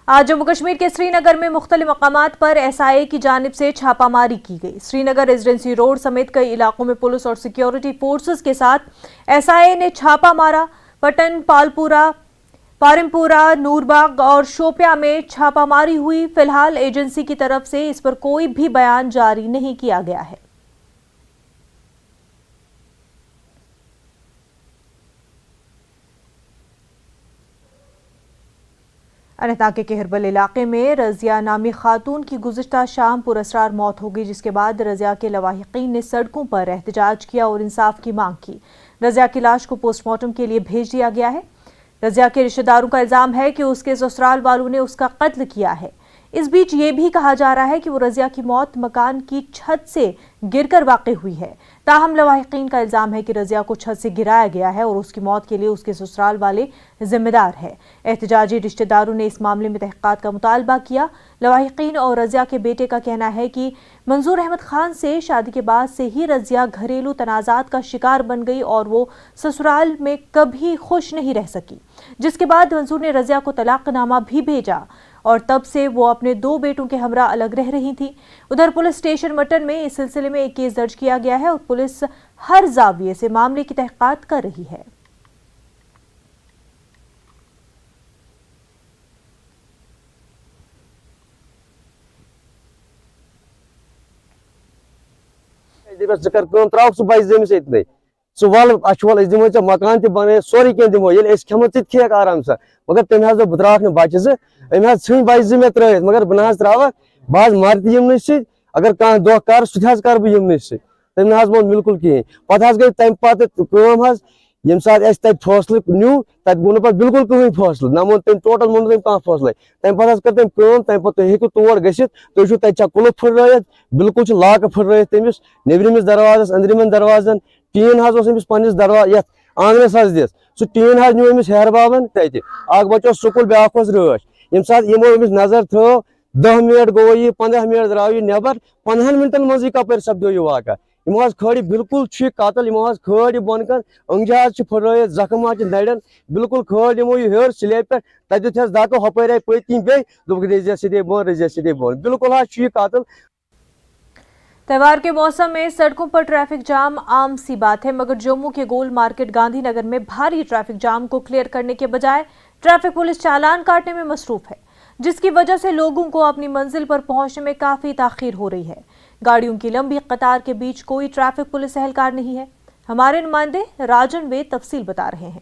आज जम्मू कश्मीर के श्रीनगर में मुख्तलिफ मकामात पर एसआईए की जानिब से छापामारी की गई। श्रीनगर रेजिडेंसी रोड समेत कई इलाकों में पुलिस और सिक्योरिटी फोर्सेस के साथ एसआईए ने छापा मारा। पटन, पालपुरा, पारिमपुरा, नूरबाग और शोपिया में छापामारी हुई। फिलहाल एजेंसी की तरफ से इस पर कोई भी बयान जारी नहीं किया गया है। अनंतनाग के केहरबल इलाके में रजिया नामी खातून की गुज़िश्ता शाम पुरअसरार मौत हो गई, जिसके बाद रजिया के लवाहिकीन ने सड़कों पर एहतजाज किया और इंसाफ की मांग की। रजिया की लाश को पोस्टमार्टम के लिए भेज दिया गया है। रजिया के रिश्तेदारों का इल्जाम है कि उसके ससुराल वालों ने उसका कत्ल किया है। इस बीच ये भी कहा जा रहा है कि वो रजिया की मौत मकान की छत से गिरकर वाक़ई हुई है। ताहम लवाहिकीन का इल्जाम है कि रजिया को छत से गिराया गया है और उसकी मौत के लिए उसके ससुराल वाले जिम्मेदार है। एहतजाजी रिश्तेदारों ने इस मामले में तहक़ीक़ात का मुतालबा किया। लवाहिकीन और रजिया के बेटे का कहना है कि मंजूर अहमद खान से शादी के बाद से ही रजिया घरेलू तनाज़ात का शिकार बन गई और वो ससुराल में कभी खुश नहीं रह सकी, जिसके बाद मंजूर ने रजिया को तलाक़नामा भी भेजा और तब से वो अपने 2 बेटों के हमरा अलग रह रही थी। उधर पुलिस स्टेशन मटन में इस सिलसिले में एक केस दर्ज किया गया है और पुलिस हर जाविये से मामले की तहक़ीक़ात कर रही है। वल दिमो मकान बन सोरे कह दिमो खमो खेक आराम से, मगर तम बह त्रा बच्चे अम इन बच्चे मे त्र मगर बह त्रा बह मर तमन सी अगर कह दह कर सह कर बह यमन सी तम मोन बिल्कुल कहें। पे गई तम पे ये सात तक फैसल न्यू तक गो पे बिल्कुल कहीं फैसल ना मोन तम टोटल मोन तम कह फैसल। तम पे कर तम पे हेकु तौर गि तुम कुलुफ फुर्रत बिल्कुल लाक फुर्रत तमिस नबरमिस दरवाजस अंदरमन दरवाजन टीन अमिस पन्निस दरवाज ये आंगनस दिस सह टीन न्यू अमिस हेर बाबन तक बच्चो स्कूल ब्याक राच ये सात यमो अमिस नजर थो 10 मिनट गो ये 15 मिनट द्राव ये नबर 15 मिनटन मज कपर सपदो यह वाक़ यम खड़ी बिल्कुल कतल यम खड़ी बन कर अंगजाज फुर्रत जख्म नड़न बिल्कुल खड़ी यमो यह हेर स्लेब पे तक दुथस धक् हपर आई पत्म बे रजिया सीधे बोन रजिया सीधे बोन बिल्कुल कतल। त्योहार के मौसम में सड़कों पर ट्रैफिक जाम आम सी बात है, मगर जम्मू के गोल मार्केट गांधीनगर में भारी ट्रैफिक जाम को क्लियर करने के बजाय ट्रैफिक पुलिस चालान काटने में मसरूफ है, जिसकी वजह से लोगों को अपनी मंजिल पर पहुंचने में काफी ताखीर हो रही है। गाड़ियों की लंबी कतार के बीच कोई ट्रैफिक पुलिस एहलकार नहीं है। हमारे नुमाइंदे राजन वे तफसील बता रहे हैं।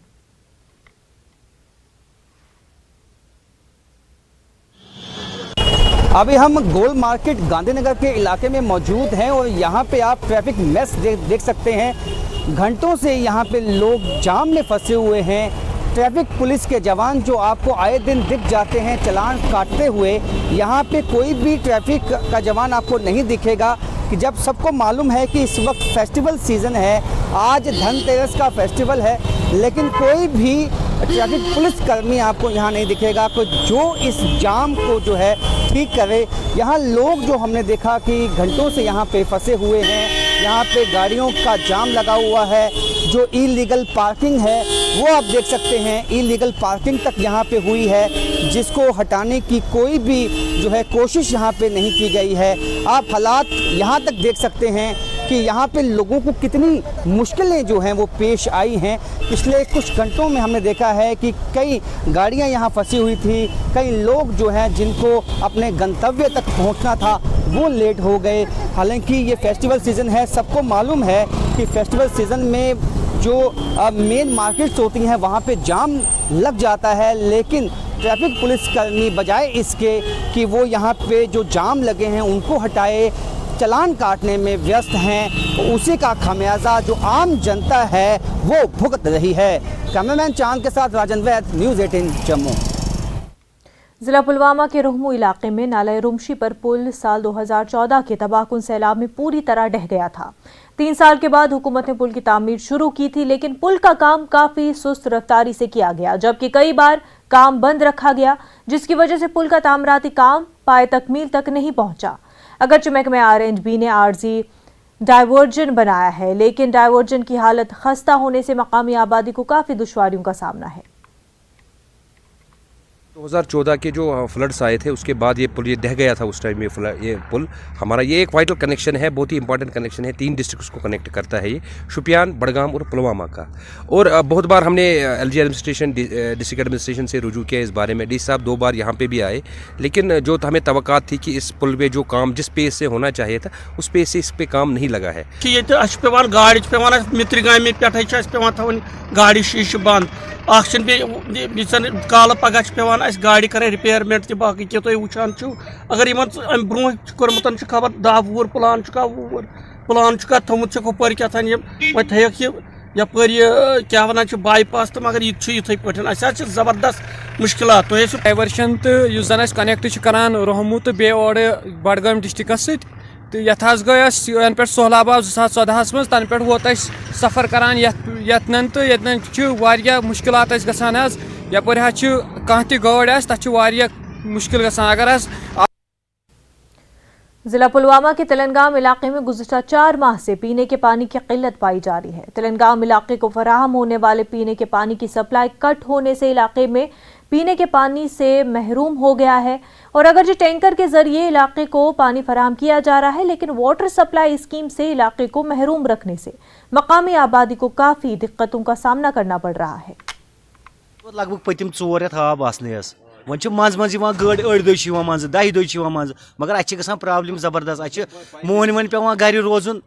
अभी हम गोल मार्केट गांधीनगर के इलाके में मौजूद हैं और यहाँ पे आप ट्रैफिक मेस देख सकते हैं। घंटों से यहाँ पे लोग जाम में फंसे हुए हैं। ट्रैफिक पुलिस के जवान जो आपको आए दिन दिख जाते हैं चालान काटते हुए, यहाँ पे कोई भी ट्रैफिक का जवान आपको नहीं दिखेगा कि जब सबको मालूम है कि इस वक्त फेस्टिवल सीज़न है, आज धनतेरस का फेस्टिवल है, लेकिन कोई भी ट्रैफिक पुलिस कर्मी आपको यहाँ नहीं दिखेगा को जो इस जाम को जो है ठीक करे। यहाँ लोग जो हमने देखा कि घंटों से यहाँ पे फंसे हुए हैं, यहाँ पे गाड़ियों का जाम लगा हुआ है। जो इलीगल पार्किंग है वो आप देख सकते हैं, इलीगल पार्किंग तक यहाँ पे हुई है, जिसको हटाने की कोई भी जो है कोशिश यहाँ पे नहीं की गई है। आप हालात यहाँ तक देख सकते हैं कि यहाँ पे लोगों को कितनी मुश्किलें जो हैं वो पेश आई हैं। पिछले कुछ घंटों में हमने देखा है कि कई गाड़ियाँ यहाँ फंसी हुई थी, कई लोग जो हैं जिनको अपने गंतव्य तक पहुँचना था वो लेट हो गए। हालांकि ये फेस्टिवल सीज़न है, सबको मालूम है कि फेस्टिवल सीज़न में जो मेन मार्केट्स होती हैं वहाँ पे जाम लग जाता है, लेकिन ट्रैफिक पुलिसकर्मी बजाय इसके कि वो यहाँ पे जो जाम लगे हैं उनको हटाए, चालान काटने में व्यस्त हैं। उसी का खामियाजा जो आम जनता है वो भुगत रही है। कैमरामैन चांद के साथ राजन वैद, न्यूज़ 18 जम्मू। जिला पुलवामा के रोहमू इलाके में नाला रुमशी पर पुल साल 2014 के तबाहकुन सैलाब में पूरी तरह ढह गया था। 3 साल के बाद हुकूमत ने पुल की तामीर शुरू की थी, लेकिन पुल का काम काफी सुस्त रफ्तारी से किया गया, जबकि कई बार काम बंद रखा गया, जिसकी वजह से पुल का तामीराती काम पाए तकमील तक नहीं पहुंचा। अगरचे महकमे R&B ने आर्जी डायवर्जन बनाया है, लेकिन डायवर्जन की हालत खस्ता होने से मकामी आबादी को काफी दुश्वारियों का सामना है। 2014 के जो फ्लड्स आए थे उसके बाद ये पुल ये ढह गया था उस टाइम ये पुल हमारा ये एक वाइटल कनेक्शन है, बहुत ही इंपॉर्टेंट कनेक्शन है। 3 डिस्ट्रिक्ट्स को कनेक्ट करता है ये, शुपियान, बडगाम और पुलवामा का। और बहुत बार हमने एलजी एडमिनिस्ट्रेशन, डिस्ट्रिक्ट एडमिनिस्ट्रेशन से रुजू किया इस बारे में। डी साहब 2 बार यहाँ पे भी आए, लेकिन जो हमें तवक्कात थी कि इस पुल पे जो काम जिस पेस से होना चाहिए था उस पेस से इस पे काम नहीं लगा है। गाड़ी मित्र गामे पे गाड़ी शीश बंद काल पगह पे गाड़ी कर रिपेयरमेंट तह बाकी तुम वुचान अगर इन ब्रो कोर्मुत खबर 10 वूर प्लान प्लान थोमुत कपर क्या वो थक यपर क्या वन बाईपास तो मगर यूथे पे जबरदस्त मुश्किल डाइवर्शन तो जन कनेक्ट करान रोहमू तो बे बडगाम डिस्ट्रिक्स तो यथ गन पे सहलाब 2014 मज तन पे वोत सफ़र करान यतन तो यतन मुश्किलात गसान यपर कह गाड़ तथ मुश्किल गसान अगर जिला पुलवामा के तिलनगाम इलाके में गुज़िश्ता 4 माह से पीने के पानी की किल्लत पाई जा रही है। तिलनगाम इलाके को फराहम होने वाले पीने के पानी की सप्लाई कट होने से इलाके में पीने के पानी से महरूम हो गया है। और अगर जो टैंकर के जरिए इलाके को पानी फराहम किया जा रहा है, लेकिन वाटर सप्लाई स्कीम से इलाके को महरूम रखने से मकामी आबादी को काफ़ी दिक्कतों का सामना करना पड़ रहा है। लगभग पतिम 4 रेत आब आसने वो मज मज गाड़ 8 दह मज 10 दह मज मगर अ प्रॉब्लम जबरदस्त मोहन वन पे गर रोजुन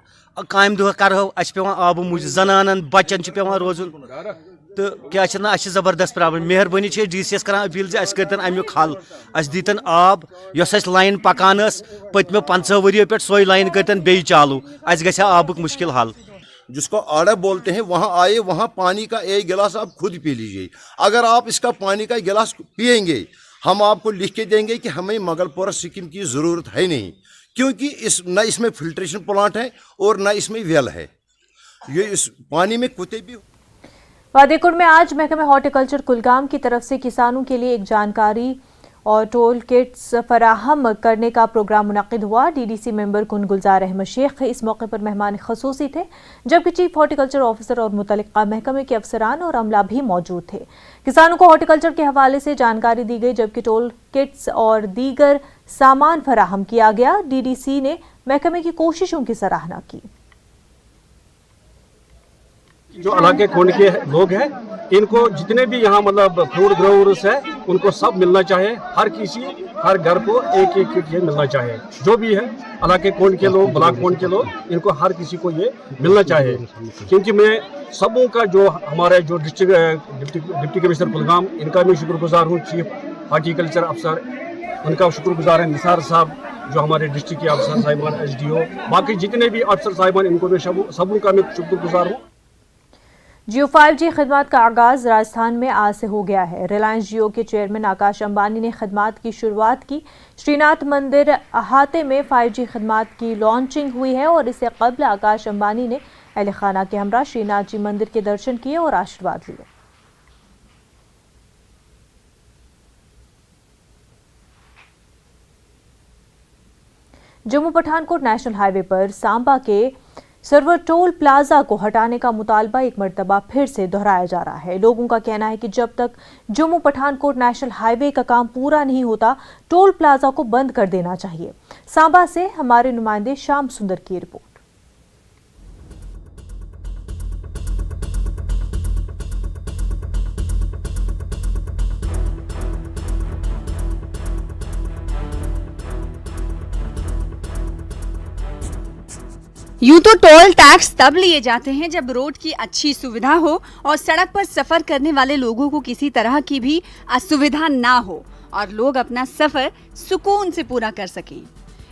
काम दह करो पे आब मूज जनानन बच्चन पे रोजुन तो क्या जबरदस्त प्रॉब्लम। मेहरबानी DC कर अपील कर अमुक हल दीतन आब यस लाइन पकान पत्म 50 वरियों पे सोई लाइन कर बे चालू गि आबुक मुश्किल हल। जिसको आड़ा बोलते हैं वहाँ आए, वहाँ पानी का एक गिलास आप खुद पी लीजिए। अगर आप इसका पानी का गिलास पिएंगे हम आपको लिख के देंगे कि हमें मंगलपुरा सिक्किम की ज़रूरत है नहीं, क्योंकि न इसमें फिल्ट्रेशन प्लांट है और न इसमें वेल है। ये इस पानी में कुत्ते भी। वादीकुंड में आज महकमे हॉर्टिकल्चर कुलगाम की तरफ से किसानों के लिए एक जानकारी और टोल किट्स फराहम करने का प्रोग्राम मुनक़िद हुआ। DDC मेंबर कुन गुलजार अहमद शेख इस मौके पर मेहमान खसूसी थे, जबकि चीफ हॉर्टिकल्चर ऑफिसर और मुतल्लिका महकमे के अफसरान और अमला भी मौजूद थे। किसानों को हॉर्टिकल्चर के हवाले से जानकारी दी गई, जबकि टोल किट्स और दीगर सामान फराहम किया गया। DDC ने महकमे की कोशिशों की सराहना की। जो इलाके खोंड के लोग हैं इनको जितने भी यहाँ मतलब फ्रूट ग्रोवर्स है उनको सब मिलना चाहिए। हर घर को एक किट ये मिलना चाहिए। जो भी है इलाके खोंड के लोग, ब्लॉक खोंड के लोग, इनको हर किसी को ये मिलना चाहिए। क्योंकि मैं सबों का जो हमारे जो डिप्टी कमिश्नर कुलगाम इनका भी शुक्रगुजार हूँ। चीफ हॉर्टिकल्चर अफसर उनका शुक्रगुजार है। निसार साहब जो हमारे डिस्ट्रिक्ट के अफसर साहिबान, SDO, बाकी जितने भी अफसर साहिबान, इनको मैं सबों का मैं शुक्रगुजार हूँ। जियो 5G खदमात का आगाज राजस्थान में आज से हो गया है। रिलायंस जियो के चेयरमैन आकाश अंबानी ने खदमात की शुरुआत की। श्रीनाथ मंदिर अहाते में 5G खदमात की लॉन्चिंग हुई है और इससे कबल आकाश अंबानी ने अहले खाना के हमरा श्रीनाथ जी मंदिर के दर्शन किए और आशीर्वाद लिए। जम्मू पठानकोट नेशनल हाईवे पर सांबा के सर्वर टोल प्लाजा को हटाने का मुतालबा एक मरतबा फिर से दोहराया जा रहा है। लोगों का कहना है कि जब तक जम्मू पठानकोट नेशनल हाईवे का काम पूरा नहीं होता, टोल प्लाजा को बंद कर देना चाहिए। सांबा से हमारे नुमाइंदे श्याम सुंदर की रिपोर्ट। यूं तो टोल टैक्स तब लिए जाते हैं जब रोड की अच्छी सुविधा हो और सड़क पर सफर करने वाले लोगों को किसी तरह की भी असुविधा ना हो और लोग अपना सफर सुकून से पूरा कर सकें।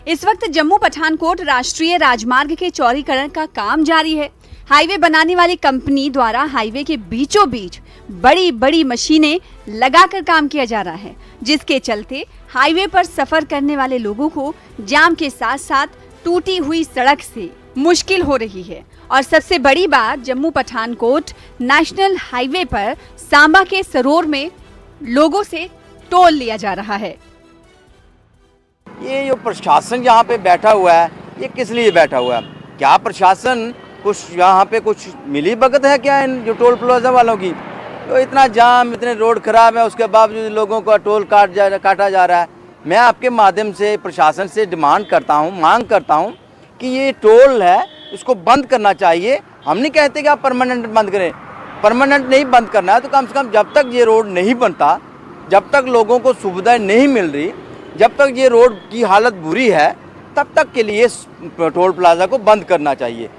इस वक्त जम्मू पठानकोट राष्ट्रीय राजमार्ग के चौड़ीकरण का काम जारी है। हाईवे बनाने वाली कंपनी द्वारा हाईवे के बीचों बीच बड़ी बड़ी मशीनें लगाकर काम किया जा रहा है, जिसके चलते हाईवे पर सफर करने वाले लोगों को जाम के साथ साथ टूटी हुई सड़क से मुश्किल हो रही है। और सबसे बड़ी बात, जम्मू पठानकोट नेशनल हाईवे पर सांबा के सरोर में लोगों से टोल लिया जा रहा है। ये जो प्रशासन यहाँ पे बैठा हुआ है, ये किस लिए बैठा हुआ है? क्या प्रशासन कुछ यहाँ पे कुछ मिली भगत है क्या इन जो टोल प्लाजा वालों की? तो इतना जाम, इतने रोड खराब है, उसके बावजूद लोगों का टोल काटा जा रहा है। मैं आपके माध्यम से प्रशासन से डिमांड करता हूँ, मांग करता हूँ कि ये टोल है इसको बंद करना चाहिए। हम नहीं कहते कि आप परमानेंट बंद करें, परमानेंट नहीं बंद करना है तो कम से कम जब तक ये रोड नहीं बनता, जब तक लोगों को सुविधाएं नहीं मिल रही, जब तक ये रोड की हालत बुरी है, तब तक के लिए टोल प्लाजा को बंद करना चाहिए।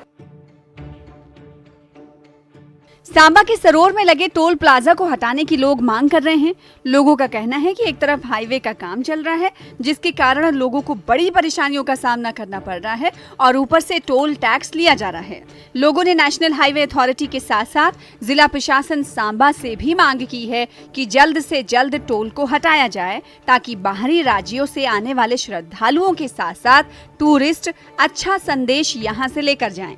सांबा के सरोर में लगे टोल प्लाजा को हटाने की लोग मांग कर रहे हैं। लोगों का कहना है कि एक तरफ हाईवे का काम चल रहा है जिसके कारण लोगों को बड़ी परेशानियों का सामना करना पड़ रहा है और ऊपर से टोल टैक्स लिया जा रहा है। लोगों ने नेशनल हाईवे अथॉरिटी के साथ साथ जिला प्रशासन सांबा से भी मांग की है कि जल्द से जल्द टोल को हटाया जाए ताकि बाहरी राज्यों से आने वाले श्रद्धालुओं के साथ साथ टूरिस्ट अच्छा संदेश यहां से लेकर जाएं।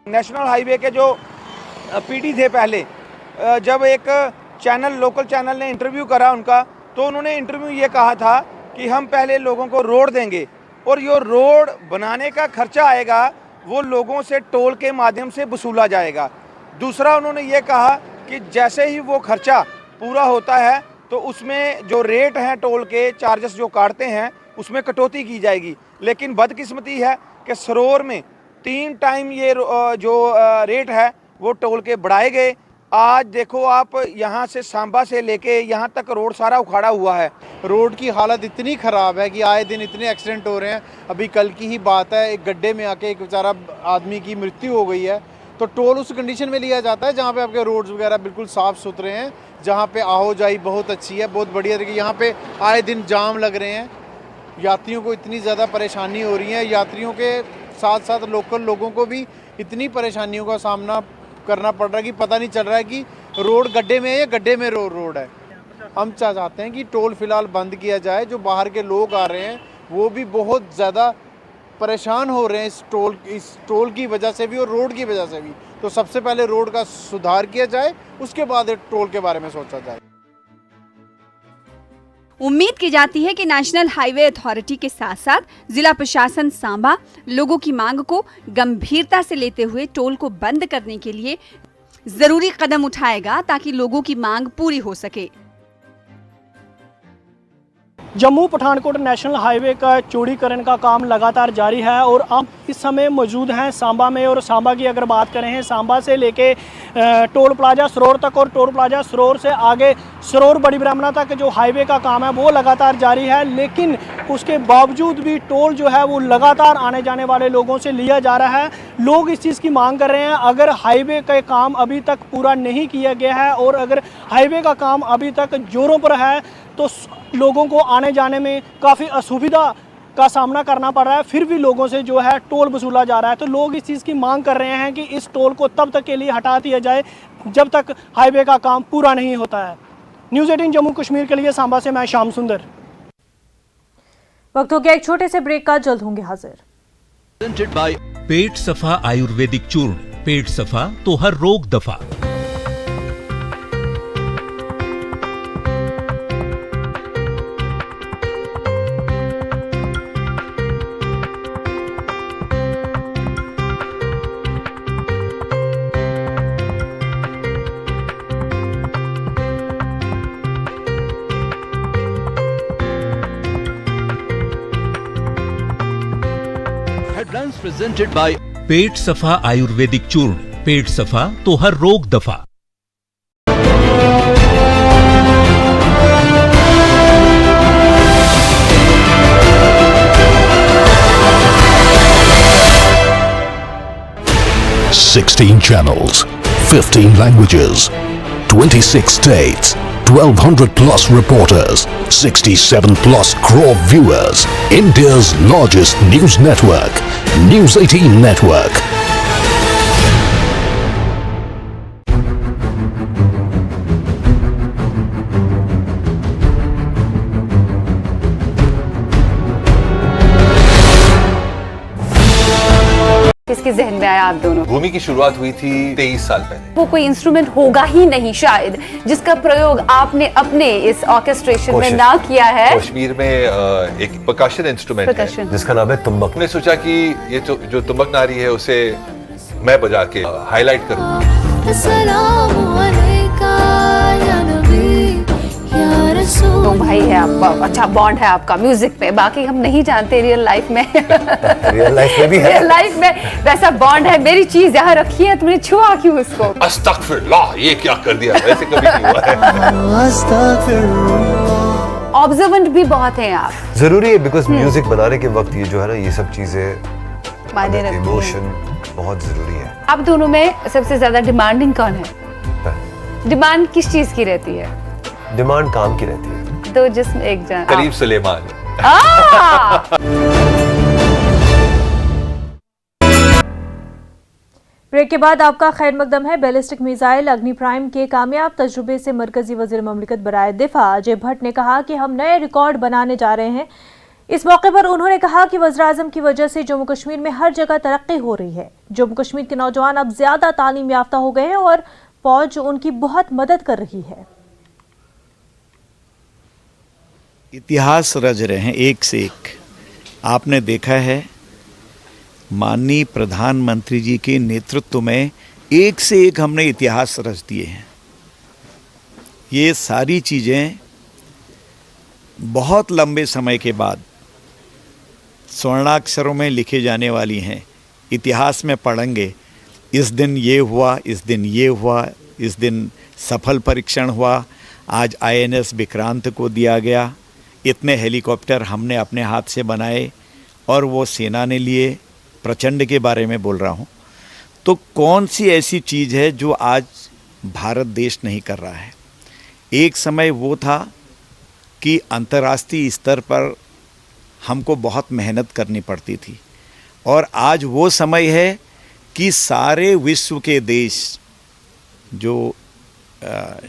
नेशनल हाईवे के जो पीडी थे पहले, जब एक चैनल, लोकल चैनल ने इंटरव्यू करा उनका, तो उन्होंने इंटरव्यू ये कहा था कि हम पहले लोगों को रोड देंगे और ये रोड बनाने का खर्चा आएगा वो लोगों से टोल के माध्यम से वसूला जाएगा। दूसरा उन्होंने ये कहा कि जैसे ही वो खर्चा पूरा होता है तो उसमें जो रेट हैं टोल के चार्जेस जो काटते हैं उसमें कटौती की जाएगी। लेकिन बदकिस्मती है कि सरोर में 3 टाइम ये जो रेट है वो टोल के बढ़ाए गए। आज देखो आप, यहाँ से सांबा से लेके यहाँ तक रोड सारा उखाड़ा हुआ है। रोड की हालत इतनी ख़राब है कि आए दिन इतने एक्सीडेंट हो रहे हैं। अभी कल की ही बात है, एक गड्ढे में आके एक बेचारा आदमी की मृत्यु हो गई है। तो टोल उस कंडीशन में लिया जाता है जहाँ पे आपके रोड्स वगैरह बिल्कुल साफ़ सुथरे हैं, जहाँ पे आवाजाही बहुत अच्छी है, बहुत बढ़िया तरीके। यहाँ पे आए दिन जाम लग रहे हैं, यात्रियों को इतनी ज़्यादा परेशानी हो रही है। यात्रियों के साथ साथ लोकल लोगों को भी इतनी परेशानियों का सामना करना पड़ रहा है कि पता नहीं चल रहा है कि रोड गड्ढे में है या गड्ढे में रोड है। हम चाहते हैं कि टोल फिलहाल बंद किया जाए। जो बाहर के लोग आ रहे हैं वो भी बहुत ज़्यादा परेशान हो रहे हैं इस टोल की वजह से भी और रोड की वजह से भी। तो सबसे पहले रोड का सुधार किया जाए, उसके बाद टोल के बारे में सोचा जाए। उम्मीद की जाती है कि नेशनल हाईवे अथॉरिटी के साथ साथ जिला प्रशासन सांबा लोगों की मांग को गंभीरता से लेते हुए टोल को बंद करने के लिए जरूरी कदम उठाएगा ताकि लोगों की मांग पूरी हो सके। जम्मू पठानकोट नेशनल हाईवे का चौड़ीकरण का काम लगातार जारी है और हम इस समय मौजूद हैं सांबा में। और सांबा की अगर बात करें, सांबा से लेके टोल प्लाजा सरोर तक और टोल प्लाजा सरोर से आगे सरोर बड़ी ब्राह्मणा तक जो हाईवे का काम है वो लगातार जारी है। लेकिन उसके बावजूद भी टोल जो है वो लगातार आने जाने वाले लोगों से लिया जा रहा है। लोग इस चीज़ की मांग कर रहे हैं, अगर हाईवे का काम अभी तक पूरा नहीं किया गया है और अगर हाईवे का काम अभी तक जोरों पर है तो लोगों को आने जाने में काफ़ी असुविधा का सामना करना पड़ रहा है। फिर भी लोगों से जो है टोल वसूला जा रहा है। तो लोग इस चीज़ की मांग कर रहे हैं कि इस टोल को तब तक के लिए हटा दिया जाए जब तक हाईवे का काम पूरा नहीं होता है। न्यूज़ 18 जम्मू कश्मीर के लिए सांबा से मैं श्याम सुंदर। वक्त हो गया एक छोटे से ब्रेक का, जल्द होंगे हाजिर। पेट सफा आयुर्वेदिक चूर्ण, पेट सफा तो हर रोग दफा। Presented by पेट सफा आयुर्वेदिक चूर्ण, पेट सफा तो हर रोग दफा। $16 channels, 15 languages, 26 states, 1200 plus reporters, 67 plus crore viewers. India's largest news network, News 18 Network. किसके जहन में आया आप दोनों? भूमि की शुरुआत हुई थी 23 साल पहले। वो कोई इंस्ट्रूमेंट होगा ही नहीं शायद जिसका प्रयोग आपने अपने इस ऑर्केस्ट्रेशन में ना किया है। कश्मीर में एक परकशन इंस्ट्रूमेंट है जिसका नाम है तुम्बक। मैंने सोचा कि ये जो तुम्बक नारी है उसे मैं बजा के हाईलाइट करूं। तो भाई है आपका अच्छा बॉन्ड है आपका म्यूजिक पे, बाकी हम नहीं जानते रियल लाइफ में। रियल लाइफ में भी है, रियल लाइफ में वैसा बॉन्ड है। मेरी चीज यहाँ रखी है, तुमने छुआ क्यों उसको? अस्तगफिरुल्लाह, ये क्या कर दिया, वैसे कभी नहीं हुआ है। ऑब्जर्वेंट भी बहुत हैं आप। जरूरी है, बिकॉज म्यूजिक बनाने के वक्त ये जो है ना, ये सब चीजें, इमोशन बहुत जरूरी है। आप दोनों में सबसे ज्यादा डिमांडिंग कौन है? डिमांड किस चीज की रहती है? डिमांड काम की रहती है। दो जिस्म एक जान। करीब सुलेमान। ब्रेक के बाद आपका खैर मकदम है। बैलिस्टिक मिसाइल अग्नि प्राइम के कामयाब तजुर्बे से मरकजी वजीर ममलिकत बराए दिफा अजय भट्ट ने कहा कि हम नए रिकॉर्ड बनाने जा रहे हैं। इस मौके पर उन्होंने कहा कि वज़ीर-ए-आज़म की वजह से जम्मू कश्मीर में हर जगह तरक्की हो रही है। जम्मू कश्मीर के नौजवान अब ज्यादा तालीम याफ्ता हो गए हैं और फौज उनकी बहुत मदद कर रही है। इतिहास रच रहे हैं एक से एक। आपने देखा है माननीय प्रधानमंत्री जी के नेतृत्व में एक से एक हमने इतिहास रच दिए हैं। ये सारी चीज़ें बहुत लंबे समय के बाद स्वर्णाक्षरों में लिखे जाने वाली हैं। इतिहास में पढ़ेंगे, इस दिन ये हुआ, इस दिन ये हुआ, इस दिन सफल परीक्षण हुआ, आज INS विक्रांत को दिया गया, इतने हेलीकॉप्टर हमने अपने हाथ से बनाए और वो सेना ने लिए। प्रचंड के बारे में बोल रहा हूँ। तो कौन सी ऐसी चीज़ है जो आज भारत देश नहीं कर रहा है? एक समय वो था कि अंतर्राष्ट्रीय स्तर पर हमको बहुत मेहनत करनी पड़ती थी, और आज वो समय है कि सारे विश्व के देश जो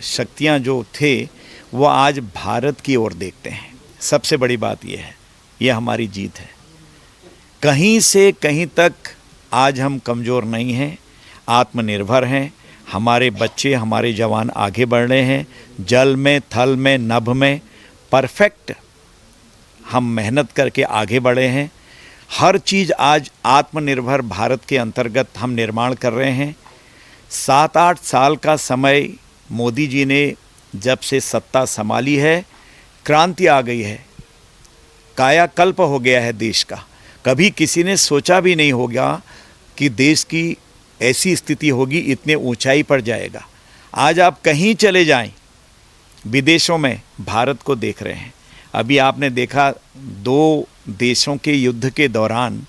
शक्तियाँ जो थे वो आज भारत की ओर देखते हैं। सबसे बड़ी बात ये है, ये हमारी जीत है। कहीं से कहीं तक आज हम कमज़ोर नहीं हैं, आत्मनिर्भर हैं। हमारे बच्चे, हमारे जवान आगे बढ़ रहे हैं, जल में, थल में, नभ में परफेक्ट हम मेहनत करके आगे बढ़े हैं। हर चीज़ आज आत्मनिर्भर भारत के अंतर्गत हम निर्माण कर रहे हैं। 7-8 साल का समय मोदी जी ने जब से सत्ता संभाली है, क्रांति आ गई है, कायाकल्प हो गया है देश का। कभी किसी ने सोचा भी नहीं होगा कि देश की ऐसी स्थिति होगी, इतने ऊंचाई पर जाएगा। आज आप कहीं चले जाएं, विदेशों में भारत को देख रहे हैं। अभी आपने देखा 2 देशों के युद्ध के दौरान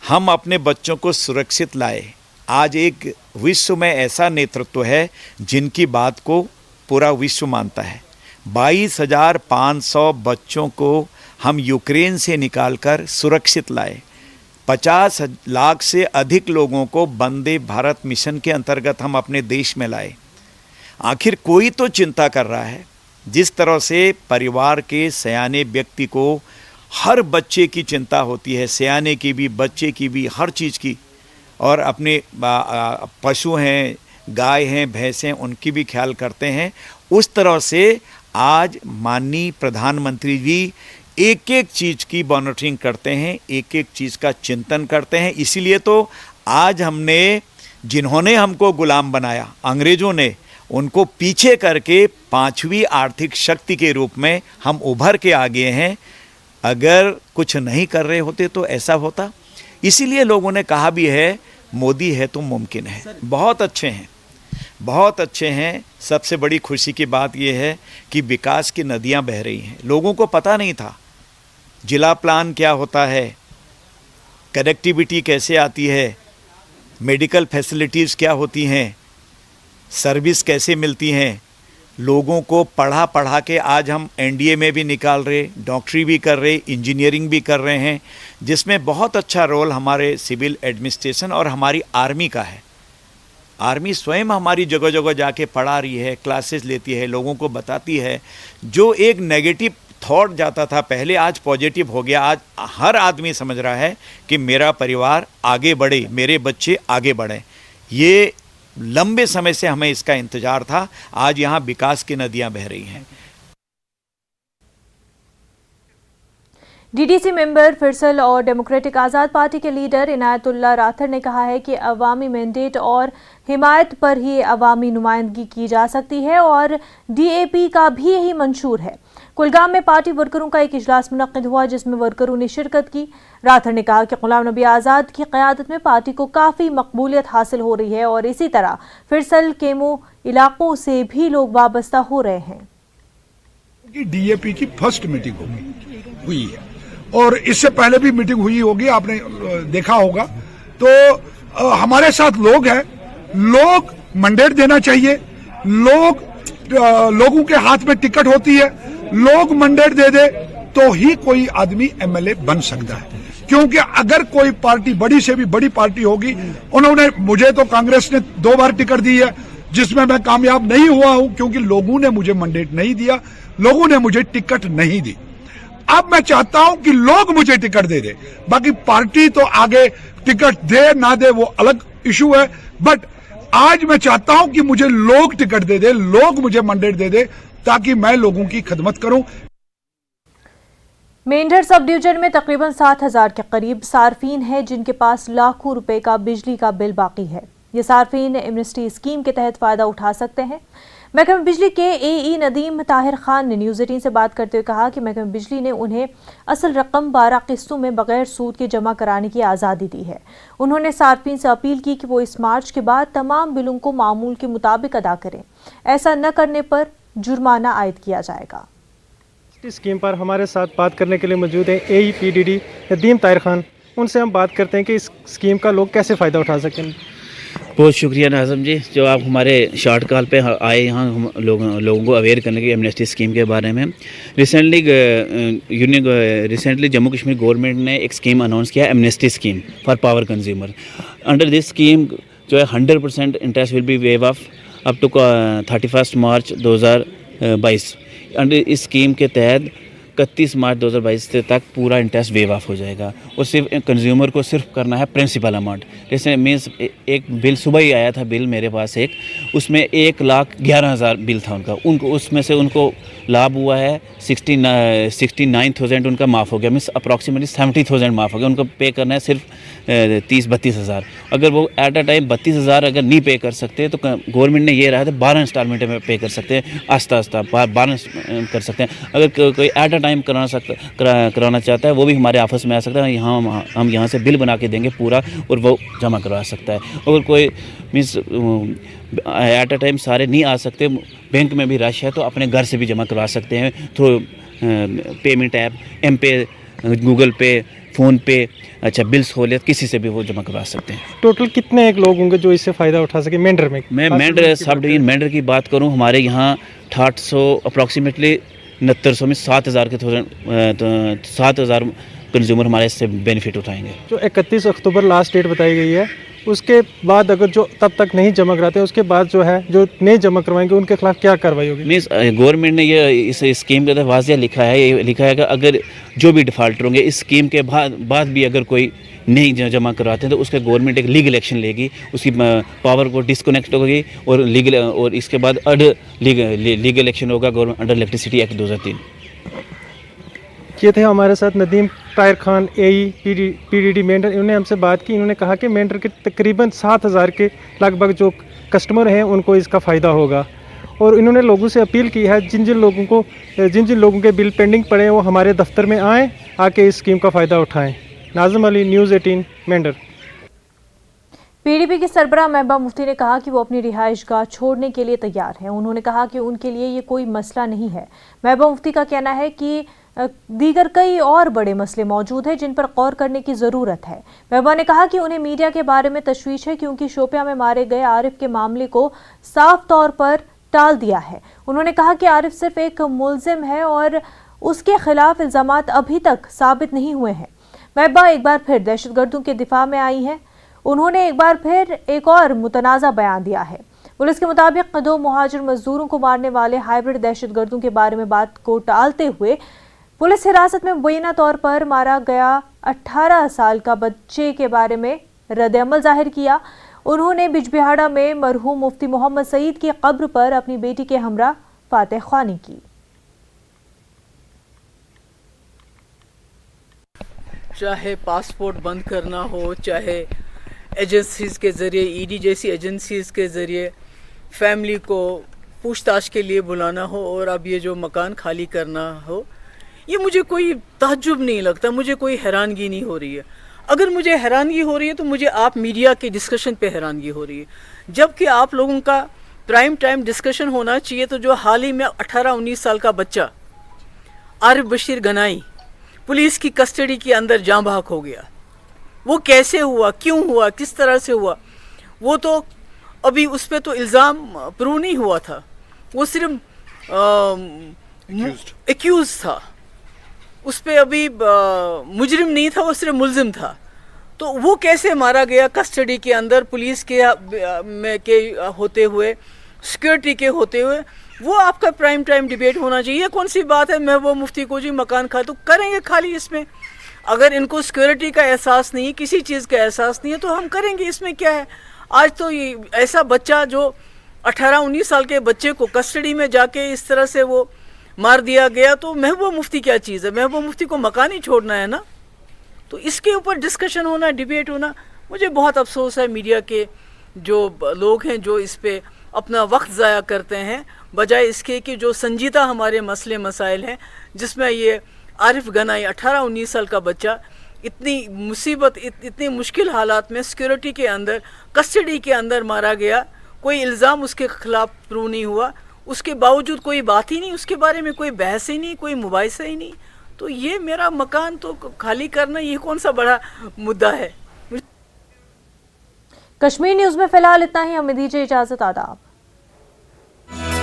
हम अपने बच्चों को सुरक्षित लाए। आज एक विश्व में ऐसा नेतृत्व है जिनकी बात को पूरा विश्व मानता है। 22,500 बच्चों को हम यूक्रेन से निकालकर सुरक्षित लाए। 50 लाख से अधिक लोगों को वंदे भारत मिशन के अंतर्गत हम अपने देश में लाए। आखिर कोई तो चिंता कर रहा है। जिस तरह से परिवार के सयाने व्यक्ति को हर बच्चे की चिंता होती है, सयाने की भी, बच्चे की भी, हर चीज़ की, और अपने पशु हैं, गाय हैं, भैंस हैं, उनकी भी ख्याल करते हैं। उस तरह से आज माननीय प्रधानमंत्री जी एक एक चीज़ की मॉनिटरिंग करते हैं, एक एक चीज़ का चिंतन करते हैं। इसीलिए तो आज हमने, जिन्होंने हमको गुलाम बनाया अंग्रेज़ों ने, उनको पीछे करके 5वीं आर्थिक शक्ति के रूप में हम उभर के आ गए हैं। अगर कुछ नहीं कर रहे होते तो ऐसा होता। इसीलिए लोगों ने कहा भी है, मोदी है तो मुमकिन है। बहुत अच्छे हैं, बहुत अच्छे हैं। सबसे बड़ी खुशी की बात यह है कि विकास की नदियां बह रही हैं। लोगों को पता नहीं था जिला प्लान क्या होता है, कनेक्टिविटी कैसे आती है, मेडिकल फैसिलिटीज़ क्या होती हैं, सर्विस कैसे मिलती हैं। लोगों को पढ़ा पढ़ा के आज हम NDA में भी निकाल रहे, डॉक्टरी भी कर रहे, इंजीनियरिंग भी कर रहे हैं, जिसमें बहुत अच्छा रोल हमारे सिविल एडमिनिस्ट्रेशन और हमारी आर्मी का है। आर्मी स्वयं हमारी जगह जगह जाके पढ़ा रही है, क्लासेस लेती है, लोगों को बताती है। जो एक नेगेटिव थॉट जाता था पहले, आज पॉजिटिव हो गया। आज हर आदमी समझ रहा है कि मेरा परिवार आगे बढ़े, मेरे बच्चे आगे बढ़ें। ये लंबे समय से हमें इसका इंतजार था। आज यहाँ विकास की नदियाँ बह रही हैं। डीडीसी मेंबर फिरसल और डेमोक्रेटिक आज़ाद पार्टी के लीडर इनायतुल्लाह राथर ने कहा है कि अवामी मैंडेट और हिमायत पर ही अवामी नुमाइंदगी की जा सकती है और डीएपी का भी यही मंशूर है। कुलगाम में पार्टी वर्करों का एक इजलास मुनक्किद हुआ जिसमें वर्करों ने शिरकत की। राथर ने कहा कि गुलाम नबी आज़ाद की क़यादत में पार्टी को काफ़ी मकबूलियत हासिल हो रही है और इसी तरह फिरसल केमो इलाकों से भी लोग वाबस्ता हो रहे हैं। डीएपी की फर्स्ट मीटिंग हुई है और इससे पहले भी मीटिंग हुई होगी, आपने देखा होगा। तो हमारे साथ लोग हैं, लोग मैंडेट देना चाहिए, लोगों के हाथ में टिकट होती है, लोग मैंडेट दे दे तो ही कोई आदमी एमएलए बन सकता है। क्योंकि अगर कोई पार्टी बड़ी से भी बड़ी पार्टी होगी, उन्होंने मुझे तो कांग्रेस ने 2 बार टिकट दी है जिसमें मैं कामयाब नहीं हुआ हूं क्योंकि लोगों ने मुझे मैंडेट नहीं दिया, लोगों ने मुझे टिकट नहीं दी। अब मैं चाहता हूं कि लोग मुझे टिकट दे दे, बाकी पार्टी तो आगे टिकट दे ना दे वो अलग इशू है, बट आज मैं चाहता हूं कि मुझे लोग टिकट दे दे, लोग मुझे मैंडेट दे दे ताकि मैं लोगों की खिदमत करूं। मेंढर सब डिवीजन में तकरीबन 7,000 के करीब सार्फिन हैं जिनके पास लाखों रुपए का बिजली का बिल बाकी है। ये सार्फिन एमनेस्टी स्कीम के तहत फायदा उठा सकते हैं। महकमा बिजली के एई नदीम ताहिर खान ने न्यूज़ 18 से बात करते हुए कहा कि महकमा बिजली ने उन्हें असल रकम 12 किस्तों में बगैर सूद के जमा कराने की आज़ादी दी है। उन्होंने सार्फिन से अपील की कि वो इस मार्च के बाद तमाम बिलों को मामूल के मुताबिक अदा करें, ऐसा न करने पर जुर्माना आयद किया जाएगा। इस स्कीम पर हमारे साथ बात करने के लिए मौजूद है AEPDD नदीम ताहिर खान। उनसे हम बात करते हैं कि इस स्कीम का लोग कैसे फ़ायदा उठा सकें। बहुत शुक्रिया नाज़म जी, जो आप हमारे शॉर्ट कॉल पे आए यहाँ हम लोगों को अवेयर करने की एमनेस्टी स्कीम के बारे में। रिसेंटली जम्मू कश्मीर गवर्नमेंट ने एक स्कीम अनाउंस किया, amnesty scheme for power consumer. Under this scheme जो है 100% interest will be waive off up to 31 March 2022। Under इस स्कीम के तहत 31 मार्च 2022 तक पूरा इंटरेस्ट वेव ऑफ हो जाएगा और सिर्फ कंज्यूमर को सिर्फ करना है प्रिंसिपल अमाउंट। जैसे मीन्स एक बिल सुबह ही आया था, बिल मेरे पास एक, उसमें 1,11,000 बिल था उनको उसमें से उनको लाभ हुआ है 69,000 उनका माफ़ हो गया, मीन्स अप्रॉक्सीमेटली 70,000 माफ़ हो गया। उनको पे करना है सिर्फ 30-32 हज़ार। अगर वो एट अ टाइम 32 हज़ार अगर नहीं पे कर सकते तो गवर्नमेंट ने ये रहा था 12 इंस्टॉलमेंट में पे कर सकते हैं, आस्ता आस्ता 12 कर सकते हैं। अगर कोई एट अ टाइम कराना चाहता है वो भी हमारे ऑफिस में आ सकता है, हम यहाँ से बिल बना के देंगे पूरा और वो जमा करवा सकता है। अगर कोई मीन्स एट अ टाइम सारे नहीं आ सकते, बैंक में भी रश है तो अपने घर से भी जमा करवा सकते हैं थ्रू पेमेंट ऐप, एम पे, गूगल पे, फ़ोन पे, अच्छा बिल सहूलियत किसी से भी वो जमा करवा सकते हैं। टोटल कितने एक लोग होंगे जो इससे फ़ायदा उठा सके मेंढर में? मैं मेंढर सब डिवीजन मेंढर की बात करूं, हमारे यहाँ 800 अप्रॉक्सीमेटली 6900 में 7,000 कंज्यूमर हमारे इससे बेनिफिट उठाएंगे। जो 31 अक्टूबर लास्ट डेट बताई गई है, उसके बाद अगर जो तब तक नहीं जमा कराते उसके बाद जो है जो नहीं जमा करवाएंगे उनके खिलाफ क्या कार्रवाई होगी? मीन्स गवर्नमेंट ने ये इस स्कीम के तहत वाज़िया लिखा है कि अगर जो भी डिफ़ाल्टर होंगे इस स्कीम के बाद भी अगर कोई नहीं जमा करवाते हैं तो उसके गवर्नमेंट एक लीगल एक्शन लेगी, उसकी पावर को डिस्कनेक्ट होगी और इसके बाद लीगल एक्शन होगा गवर्नमेंट अंडर इलेक्ट्रिसिटी एक्ट 2003। ये थे हमारे साथ नदीम ताहिर खान AEPDD मेंढर। इन्होंने हमसे बात की, इन्होंने कहा कि मेंढर के तकरीबन 7,000 के लगभग जो कस्टमर हैं उनको इसका फ़ायदा होगा और इन्होंने लोगों से अपील की है जिन जिन लोगों के बिल पेंडिंग पड़े हैं वो हमारे दफ्तर में आएँ, आके इस स्कीम का फ़ायदा उठाएँ। नाज़िम अली, न्यूज़ 18 मेंढर। PDP के सरबराह महबूबा मुफ्ती ने कहा कि वो अपनी रिहाइशगाह छोड़ने के लिए तैयार हैं। उन्होंने कहा कि उनके लिए ये कोई मसला नहीं है। महबूबा मुफ्ती का कहना है कि दीगर कई और बड़े मसले मौजूद हैं जिन पर गौर करने की ज़रूरत है। महबूबा ने कहा कि उन्हें मीडिया के बारे में तशवीश है क्योंकि शोपियां में मारे गए आरिफ के मामले को साफ तौर पर टाल दिया है। उन्होंने कहा कि आरिफ सिर्फ एक मुलजिम है और उसके खिलाफ इल्ज़ामात अभी तक साबित नहीं हुए हैं। महबूबा एक बार फिर दहशतगर्दों के दिफा में आई हैं। उन्होंने एक बार फिर एक और मुतनाज़ा बयान दिया है। पुलिस के मुताबिक 2 मुहाजिर मजदूरों को मारने वाले हाइब्रिड दहशतगर्दों के बारे में बात को टालते हुए पुलिस हिरासत में मुबैना तौर पर मारा गया 18 साल का बच्चे के बारे में रद्द-ए-अमल जाहिर किया। उन्होंने बिजबिहाड़ा में मरहूम मुफ्ती मोहम्मद सईद की कब्र पर अपनी बेटी के हमरा फातिह ख्वानी की। चाहे पासपोर्ट बंद करना हो, चाहे एजेंसीज़ के ज़रिए, ईडी जैसी एजेंसीज़ के ज़रिए फैमिली को पूछताछ के लिए बुलाना हो, और अब ये जो मकान खाली करना हो, ये मुझे कोई ताज्जुब नहीं लगता, मुझे कोई हैरानगी नहीं हो रही है। अगर मुझे हैरानगी हो रही है तो मुझे आप मीडिया के डिस्कशन पे हैरानगी हो रही है, जबकि आप लोगों का प्राइम टाइम डिस्कशन होना चाहिए। तो जो हाल ही में 18-19 साल का बच्चा आरिफ बशीर गनाई पुलिस की कस्टडी के अंदर जाँ बहक हो गया, वो कैसे हुआ, क्यों हुआ, किस तरह से हुआ, वो तो अभी उस पर तो इल्ज़ाम प्रूव नहीं हुआ था, वो सिर्फ एक्यूज था, उस पर अभी मुजरिम नहीं था, वो सिर्फ मुलजिम था। तो वो कैसे मारा गया कस्टडी के अंदर पुलिस के होते हुए, सिक्योरिटी के होते हुए, वो आपका प्राइम टाइम डिबेट होना चाहिए। ये कौन सी बात है महबूब मुफ्ती को जी मकान खा तो करेंगे खाली, इसमें अगर इनको सिक्योरिटी का एहसास नहीं है, किसी चीज़ का एहसास नहीं है, तो हम करेंगे, इसमें क्या है। आज तो ये ऐसा बच्चा जो 18-19 साल के बच्चे को कस्टडी में जाके इस तरह से वो मार दिया गया, तो महबूब मुफ्ती क्या चीज़ है, महबूब मुफ्ती को मकान ही छोड़ना है ना। तो इसके ऊपर डिस्कशन होना, डिबेट होना, मुझे बहुत अफसोस है मीडिया के जो लोग हैं जो इस पे अपना वक्त ज़ाया करते हैं, बजाय इसके कि जो संजीदा हमारे मसले मसाइल हैं, जिसमें ये आरिफ गनाई 18-19 साल का बच्चा इतनी मुसीबत, इतनी मुश्किल हालात में सिक्योरिटी के अंदर, कस्टडी के अंदर मारा गया, कोई इल्ज़ाम उसके खिलाफ प्रूव नहीं हुआ, उसके बावजूद कोई बात ही नहीं, उसके बारे में कोई बहस ही नहीं, कोई मुबाहिसा ही नहीं। तो ये मेरा मकान तो खाली करना, ये कौन सा बड़ा मुद्दा है। कश्मीर न्यूज़ में फिलहाल इतना ही, हमें दीजिए इजाज़त, आदाब।